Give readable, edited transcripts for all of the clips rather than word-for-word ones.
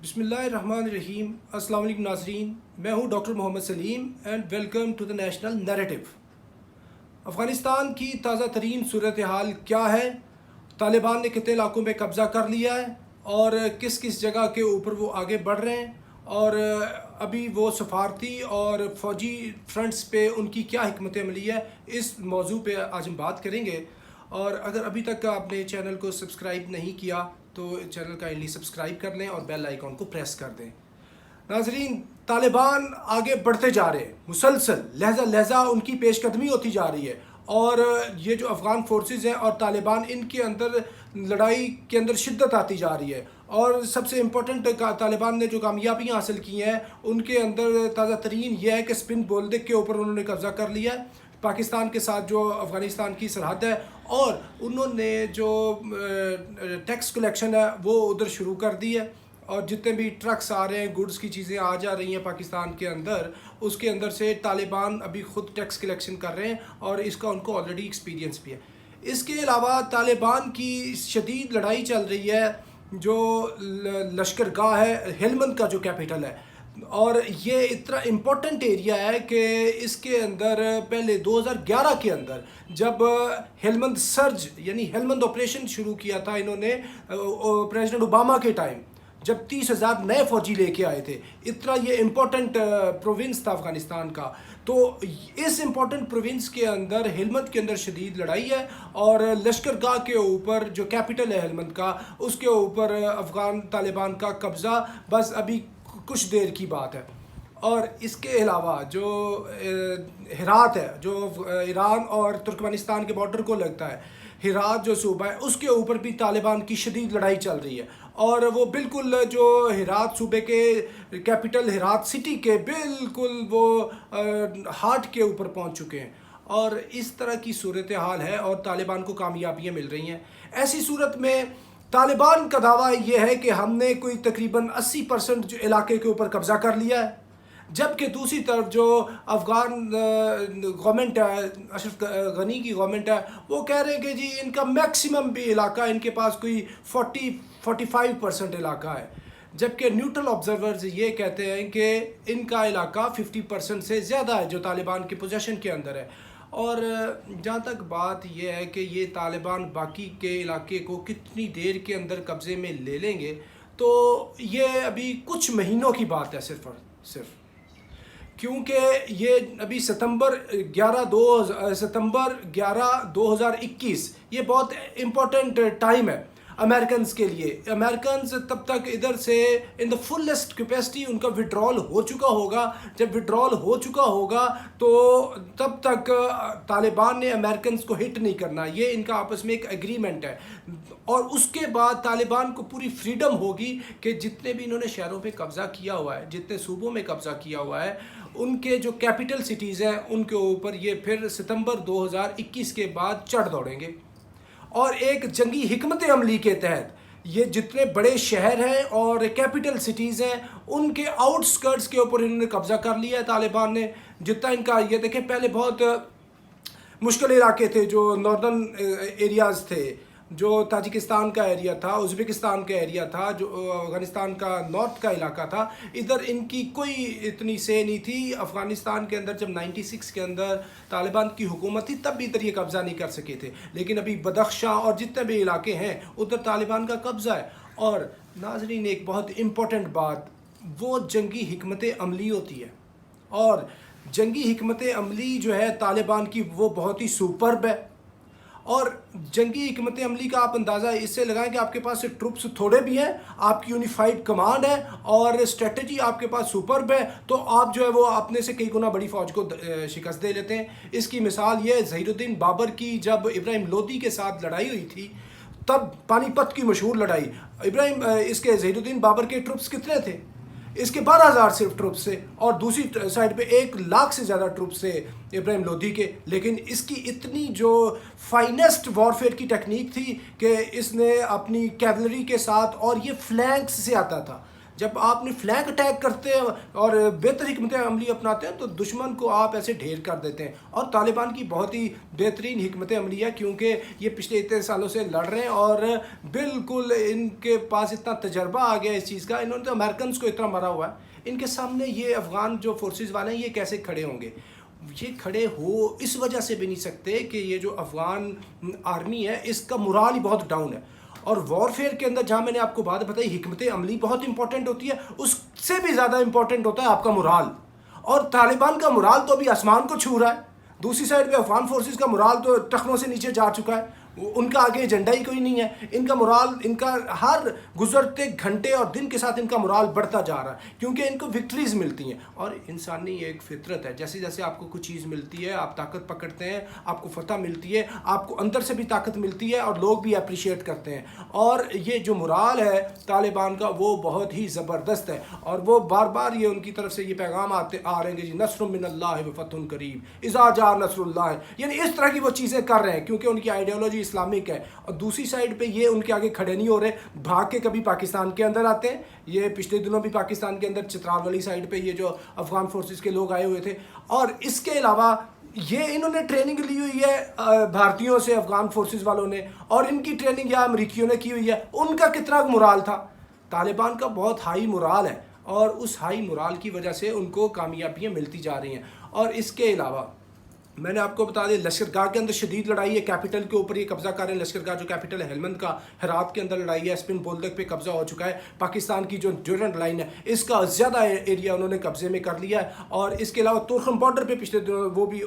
بسم اللہ الرحمن الرحیم۔ السلام علیکم ناظرین، میں ہوں doctor Muhammad Salim and welcome to the national narrative. Afghanistan کی تازہ ترین صورتحال کیا ہے؟ طالبان نے کتنے علاقوں میں قبضہ کر لیا ہے اور کس کس جگہ کے اوپر وہ آگے بڑھ رہے ہیں، اور ابھی وہ سفارتی اور فوجی فرنٹس پہ ان کی کیا حکمت عملی ہے، اس موضوع پہ آج ہم بات کریں گے۔ اور اگر ابھی تک آپ نے چینل کو سبسکرائب نہیں کیا تو چینل کائنڈلی سبسکرائب کر لیں اور بیل آئیکن کو پریس کر دیں۔ ناظرین، طالبان آگے بڑھتے جا رہے ہیں، مسلسل لہجہ لہجہ ان کی پیش قدمی ہوتی جا رہی ہے، اور یہ جو افغان فورسز ہیں اور طالبان، ان کے اندر لڑائی کے اندر شدت آتی جا رہی ہے۔ اور سب سے امپورٹنٹ طالبان نے جو کامیابیاں حاصل کی ہیں ان کے اندر تازہ ترین یہ ہے کہ سپن بولدک کے اوپر انہوں نے قبضہ کر لیا ہے، پاکستان کے ساتھ جو افغانستان کی سرحد ہے، اور انہوں نے جو ٹیکس کلیکشن ہے وہ ادھر شروع کر دی ہے، اور جتنے بھی ٹرکس آ رہے ہیں، گوڈز کی چیزیں آ جا رہی ہیں پاکستان کے اندر، اس کے اندر سے طالبان ابھی خود ٹیکس کلیکشن کر رہے ہیں، اور اس کا ان کو آلریڈی ایکسپیرینس بھی ہے۔ اس کے علاوہ طالبان کی شدید لڑائی چل رہی ہے جو لشکرگاہ ہے، ہیلمند کا جو کیپٹل ہے، اور یہ اتنا امپورٹنٹ ایریا ہے کہ اس کے اندر پہلے 2011 کے اندر جب ہیلمند سرج یعنی ہیلمند آپریشن شروع کیا تھا انہوں نے پریزیڈنٹ اوباما کے ٹائم، جب 30,000 نئے فوجی لے کے آئے تھے، اتنا یہ امپورٹنٹ پروونس تھا افغانستان کا، تو اس امپورٹنٹ پروونس کے اندر ہیلمند کے اندر شدید لڑائی ہے، اور لشکرگاہ کے اوپر جو کیپٹل ہے ہیلمند کا، اس کے اوپر افغان طالبان کا قبضہ بس ابھی کچھ دیر کی بات ہے۔ اور اس کے علاوہ جو ہرات ہے، جو ایران اور ترکمانستان کے بارڈر کو لگتا ہے، ہرات جو صوبہ ہے، اس کے اوپر بھی طالبان کی شدید لڑائی چل رہی ہے، اور وہ بالکل جو ہرات صوبے کے کیپٹل ہرات سٹی کے بالکل وہ ہارٹ کے اوپر پہنچ چکے ہیں، اور اس طرح کی صورتحال ہے، اور طالبان کو کامیابیاں مل رہی ہیں۔ ایسی صورت میں طالبان کا دعویٰ یہ ہے کہ ہم نے کوئی تقریباً 80% جو علاقے کے اوپر قبضہ کر لیا ہے، جبکہ دوسری طرف جو افغان گورنمنٹ ہے، اشرف غنی کی گورنمنٹ ہے، وہ کہہ رہے ہیں کہ جی ان کا میکسیمم بھی علاقہ، ان کے پاس کوئی 45% علاقہ ہے، جبکہ نیوٹرل آبزرورز یہ کہتے ہیں کہ ان کا علاقہ 50% سے زیادہ ہے جو طالبان کی پوزیشن کے اندر ہے۔ اور جہاں تک بات یہ ہے کہ یہ طالبان باقی کے علاقے کو کتنی دیر کے اندر قبضے میں لے لیں گے، تو یہ ابھی کچھ مہینوں کی بات ہے صرف اور صرف، کیونکہ یہ ابھی ستمبر 11/2021 یہ بہت امپورٹنٹ ٹائم ہے امریکنز کے لیے۔ امریکنز تب تک ادھر سے ان دا فلیسٹ کیپیسٹی ان کا وڈرال ہو چکا ہوگا، جب وڈرال ہو چکا ہوگا تو تب تک طالبان نے امریکنز کو ہٹ نہیں کرنا، یہ ان کا آپس میں ایک ایگریمنٹ ہے، اور اس کے بعد طالبان کو پوری فریڈم ہوگی کہ جتنے بھی انہوں نے شہروں پہ قبضہ کیا ہوا ہے، جتنے صوبوں میں قبضہ کیا ہوا ہے، ان کے جو کیپٹل سٹیز ہیں ان کے اوپر یہ پھر ستمبر 2021 کے بعد چڑھ دوڑیں گے، اور ایک جنگی حکمت عملی کے تحت یہ جتنے بڑے شہر ہیں اور کیپٹل سٹیز ہیں ان کے آؤٹ سکرٹس کے اوپر انہوں نے قبضہ کر لیا ہے طالبان نے۔ جتنا ان کا یہ دیکھیں، پہلے بہت مشکل علاقے تھے، جو ناردرن ایریاز تھے، جو تاجکستان کا ایریا تھا، ازبکستان کا ایریا تھا، جو افغانستان کا نارتھ کا علاقہ تھا، ادھر ان کی کوئی اتنی سے نہیں تھی۔ افغانستان کے اندر جب 96 کے اندر طالبان کی حکومت تھی تب بھی ادھر یہ قبضہ نہیں کر سکے تھے، لیکن ابھی بدخشاں اور جتنے بھی علاقے ہیں ادھر طالبان کا قبضہ ہے۔ اور ناظرین، ایک بہت امپورٹنٹ بات، وہ جنگی حکمت عملی ہوتی ہے، اور جنگی حکمت عملی جو ہے طالبان کی وہ بہت ہی سپرب ہے، اور جنگی حکمت عملی کا آپ اندازہ اس سے لگائیں کہ آپ کے پاس ٹروپس تھوڑے بھی ہیں، آپ کی یونیفائڈ کمانڈ ہے، اور اسٹریٹجی آپ کے پاس سپرب ہے، تو آپ جو ہے وہ اپنے سے کئی گنا بڑی فوج کو شکست دے لیتے ہیں۔ اس کی مثال یہ ظہیر الدین بابر کی جب ابراہیم لودھی کے ساتھ لڑائی ہوئی تھی، تب پانی پت کی مشہور لڑائی، اس کے ظہیر الدین بابر کے ٹروپس کتنے تھے؟ اس کے 12,000 صرف ٹروپس سے، اور دوسری سائڈ پہ 1,00,000 سے زیادہ ٹروپس سے ابراہیم لودھی کے، لیکن اس کی اتنی جو فائنسٹ وارفیئر کی ٹیکنیک تھی کہ اس نے اپنی کیولری کے ساتھ، اور یہ فلینکس سے آتا تھا، جب آپ نے فلینک اٹیک کرتے ہیں اور بہتر حکمت عملی اپناتے ہیں تو دشمن کو آپ ایسے ڈھیر کر دیتے ہیں. اور طالبان کی بہت ہی بہترین حکمت عملی ہے کیونکہ یہ پچھلے اتنے سالوں سے لڑ رہے ہیں اور بالکل ان کے پاس اتنا تجربہ آ گیا اس چیز کا. انہوں نے تو امریکنز کو اتنا مرا ہوا ہے. ان کے سامنے یہ افغان جو فورسز والے ہیں یہ کیسے کھڑے ہوں گے؟ یہ کھڑے ہو اس وجہ سے بھی نہیں سکتے کہ یہ جو افغان آرمی ہے اس کا مرال ہی بہت ڈاؤن ہے. اور وارفیئر کے اندر جہاں میں نے آپ کو بات بتائی حکمت عملی بہت امپورٹنٹ ہوتی ہے، اس سے بھی زیادہ امپورٹنٹ ہوتا ہے آپ کا مرال. اور طالبان کا مرال تو ابھی آسمان کو چھو رہا ہے، دوسری سائڈ پہ افغان فورسز کا مرال تو ٹخنوں سے نیچے جا چکا ہے. ان کا آگے ایجنڈا ہی کوئی نہیں ہے. ان کا مرال، ان کا ہر گزرتے گھنٹے اور دن کے ساتھ ان کا مرال بڑھتا جا رہا ہے کیونکہ ان کو وکٹریز ملتی ہیں. اور انسانی ایک فطرت ہے، جیسے جیسے آپ کو کچھ چیز ملتی ہے آپ طاقت پکڑتے ہیں، آپ کو فتح ملتی ہے، آپ کو اندر سے بھی طاقت ملتی ہے اور لوگ بھی اپریشیٹ کرتے ہیں. اور یہ جو مرال ہے طالبان کا وہ بہت ہی زبردست ہے. اور وہ بار بار یہ ان کی طرف سے یہ پیغام آ رہے ہیں کہ جی نصر من اللہ و فتح قریب اذا جاء نصر اللہ، یعنی اس طرح کی وہ چیزیں کر رہے ہیں کیونکہ ان کی آئیڈیالوجی اسلامک ہے. اور دوسری سائڈ پہ یہ ان کے آگے کھڑے نہیں ہو رہے، بھاگ کے کبھی پاکستان کے اندر آتے ہیں. یہ پچھلے دنوں بھی پاکستان کے اندر چترال والی سائڈ پہ یہ جو افغان فورسز کے لوگ آئے ہوئے تھے. اور اس کے علاوہ یہ انہوں نے ٹریننگ لی ہوئی ہے بھارتیوں سے، افغان فورسز والوں نے، اور ان کی ٹریننگ یا امریکیوں نے کی ہوئی ہے. ان کا کتنا مرال تھا؟ طالبان کا بہت ہائی مرال ہے اور اس ہائی مرال کی وجہ سے ان کو کامیابیاں ملتی جا رہی ہیں. اور اس کے علاوہ میں نے آپ کو بتا دیا لشکرگاہ کے اندر شدید لڑائی ہے، کیپٹل کے اوپر یہ قبضہ کر رہے ہیں. لشکرگاہ جو کیپٹل ہے ہلمند کا، ہرات کے اندر لڑائی ہے. اسپن بولدک پہ قبضہ ہو چکا ہے. پاکستان کی جو ڈیورنٹ لائن ہے اس کا زیادہ ایریا انہوں نے قبضے میں کر لیا ہے. اور اس کے علاوہ تورخم بارڈر پہ پچھلے دنوں وہ بھی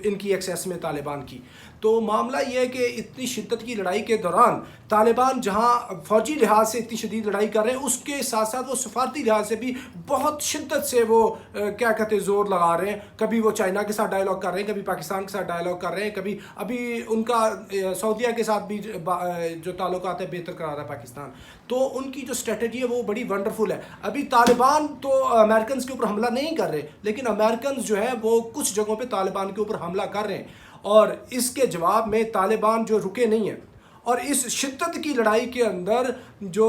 ان کی ایکسیس میں طالبان کی. تو معاملہ یہ ہے کہ اتنی شدت کی لڑائی کے دوران طالبان جہاں فوجی لحاظ سے اتنی شدید لڑائی کر رہے ہیں اس کے ساتھ ساتھ وہ سفارتی لحاظ سے بھی بہت شدت سے وہ کیا کہتے ہیں زور لگا رہے ہیں. کبھی وہ چائنا کے ساتھ ڈائلاگ کر رہے ہیں، کبھی پاکستان کے ساتھ ڈائلاگ کر رہے ہیں، کبھی ابھی ان کا سعودیہ کے ساتھ بھی جو تعلقات ہے بہتر کرا رہا ہے پاکستان. تو ان کی جو اسٹریٹجی ہے وہ بڑی ونڈرفل ہے. ابھی طالبان تو امریکنز کے اوپر حملہ نہیں کر رہے لیکن امریکنز جو ہے وہ کچھ جگہوں پہ طالبان کے اوپر حملہ کر رہے ہیں. اور اس کے جواب میں طالبان جو رکے نہیں ہیں. اور اس شدت کی لڑائی کے اندر جو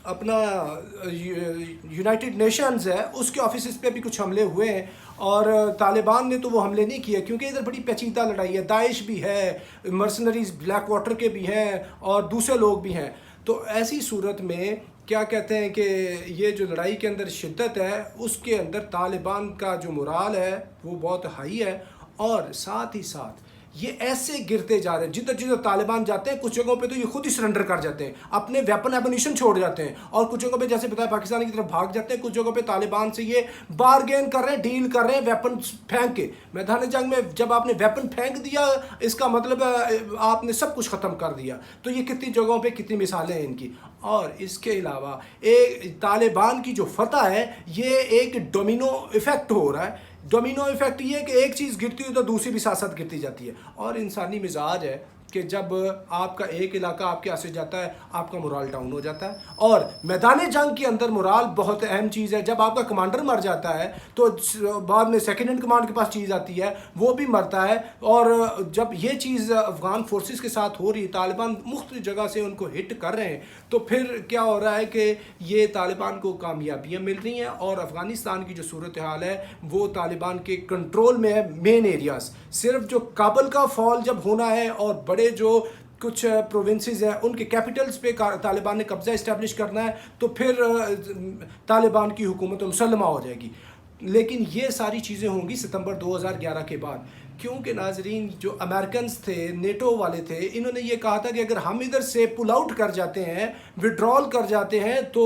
اپنا یونائٹڈ نیشنز ہے اس کے آفیسز پہ بھی کچھ حملے ہوئے ہیں اور طالبان نے تو وہ حملے نہیں کیے کیونکہ ادھر بڑی پیچیدہ لڑائی ہے. داعش بھی ہے، مرسنریز بلیک واٹر کے بھی ہیں اور دوسرے لوگ بھی ہیں. تو ایسی صورت میں کیا کہتے ہیں کہ یہ جو لڑائی کے اندر شدت ہے اس کے اندر طالبان کا جو مرال ہے وہ بہت ہائی ہے. اور ساتھ ہی ساتھ یہ ایسے گرتے جا رہے ہیں، جدھر جدھر طالبان جاتے ہیں کچھ جگہوں پہ تو یہ خود ہی سرنڈر کر جاتے ہیں، اپنے ویپن ایمونیشن چھوڑ جاتے ہیں اور کچھ جگہوں پہ جیسے بتایا پاکستان کی طرف بھاگ جاتے ہیں. کچھ جگہوں پہ طالبان سے یہ بارگین کر رہے ہیں، ڈیل کر رہے ہیں ویپن پھینک کے. میدان جنگ میں جب آپ نے ویپن پھینک دیا اس کا مطلب آپ نے سب کچھ ختم کر دیا. تو یہ کتنی جگہوں پہ کتنی مثالیں ہیں ان کی. اور اس کے علاوہ طالبان کی جو فتح ہے یہ ایک ڈومینو ایفیکٹ ہو رہا ہے. ڈومینو ایفیکٹ یہ ہے کہ ایک چیز گرتی ہے تو دوسری بھی ساتھ ساتھ گرتی جاتی ہے. اور انسانی مزاج ہے کہ جب آپ کا ایک علاقہ آپ کے آسے جاتا ہے آپ کا مرال ڈاؤن ہو جاتا ہے. اور میدان جنگ کے اندر مرال بہت اہم چیز ہے. جب آپ کا کمانڈر مر جاتا ہے تو بعد میں سیکنڈ ان کمانڈ کے پاس چیز آتی ہے وہ بھی مرتا ہے. اور جب یہ چیز افغان فورسز کے ساتھ ہو رہی ہے، طالبان مختلف جگہ سے ان کو ہٹ کر رہے ہیں، تو پھر کیا ہو رہا ہے کہ یہ طالبان کو کامیابیاں مل رہی ہیں. اور افغانستان کی جو صورتحال ہے وہ طالبان کے کنٹرول میں ہے. مین ایریاز صرف جو کابل کا فال جب ہونا ہے اور بڑے جو کچھ پروونسز ہیں ان کے کیپٹلز پہ طالبان نے قبضہ اسٹیبلش کرنا ہے تو پھر طالبان کی حکومت مسلمہ ہو جائے گی. لیکن یہ ساری چیزیں ہوں گی ستمبر 2011 کے بعد، کیونکہ ناظرین جو امریکنز تھے، نیٹو والے تھے، انہوں نے یہ کہا تھا کہ اگر ہم ادھر سے پل آؤٹ کر جاتے ہیں، وڈرال کر جاتے ہیں تو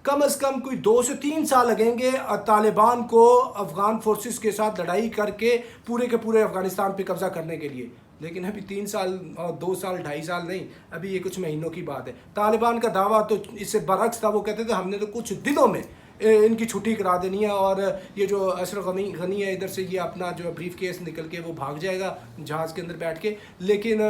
کم از کم کوئی 2 سے 3 سال لگیں گے طالبان کو افغان فورسز کے ساتھ لڑائی کر کے پورے کے پورے افغانستان پہ قبضہ کرنے کے لیے. لیکن ابھی 3 سال اور 2 سال 2.5 سال نہیں، ابھی یہ کچھ مہینوں کی بات ہے. طالبان کا دعویٰ تو اس سے برعکس تھا، وہ کہتے تھے ہم نے تو کچھ دنوں میں ان کی چھٹی کرا دینی ہے اور یہ جو اشرف غنی ہے ادھر سے یہ اپنا جو بریف کیس نکل کے وہ بھاگ جائے گا جہاز کے اندر بیٹھ کے. لیکن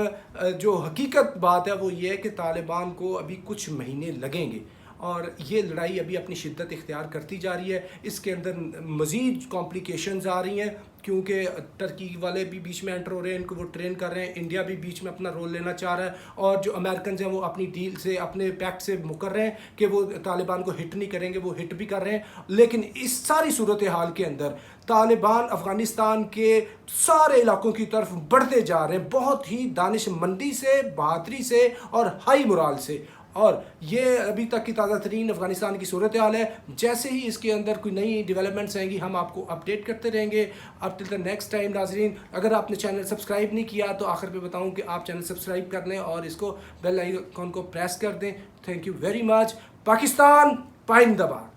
جو حقیقت بات ہے وہ یہ ہے کہ طالبان کو ابھی کچھ مہینے لگیں گے. اور یہ لڑائی ابھی اپنی شدت اختیار کرتی جا رہی ہے. اس کے اندر مزید کمپلیکیشنز آ رہی ہیں کیونکہ ترکی والے بھی بیچ میں انٹر ہو رہے ہیں, ان کو وہ ٹرین کر رہے ہیں, انڈیا بھی بیچ میں اپنا رول لینا چاہ رہا ہے, اور جو امریکنز ہیں وہ اپنی ڈیل سے, اپنے پیکٹ سے مکر رہے ہیں کہ وہ طالبان کو ہٹ نہیں کریں گے, وہ ہٹ بھی کر رہے ہیں. لیکن اس ساری صورتحال کے اندر طالبان افغانستان کے سارے علاقوں کی طرف بڑھتے جا رہے ہیں, بہت ہی دانش مندی سے, بہادری سے اور ہائی مورال سے. اور یہ ابھی تک کی تازہ ترین افغانستان کی صورتحال ہے. جیسے ہی اس کے اندر کوئی نئی ڈیولپمنٹس آئیں گی ہم آپ کو اپڈیٹ کرتے رہیں گے. اب ٹل دا نیکسٹ ٹائم ناظرین, اگر آپ نے چینل سبسکرائب نہیں کیا تو آخر پہ بتاؤں کہ آپ چینل سبسکرائب کر لیں اور اس کو بیل آئیکن کو پریس کر دیں. Thank you very much. Pakistan پائندہ باد.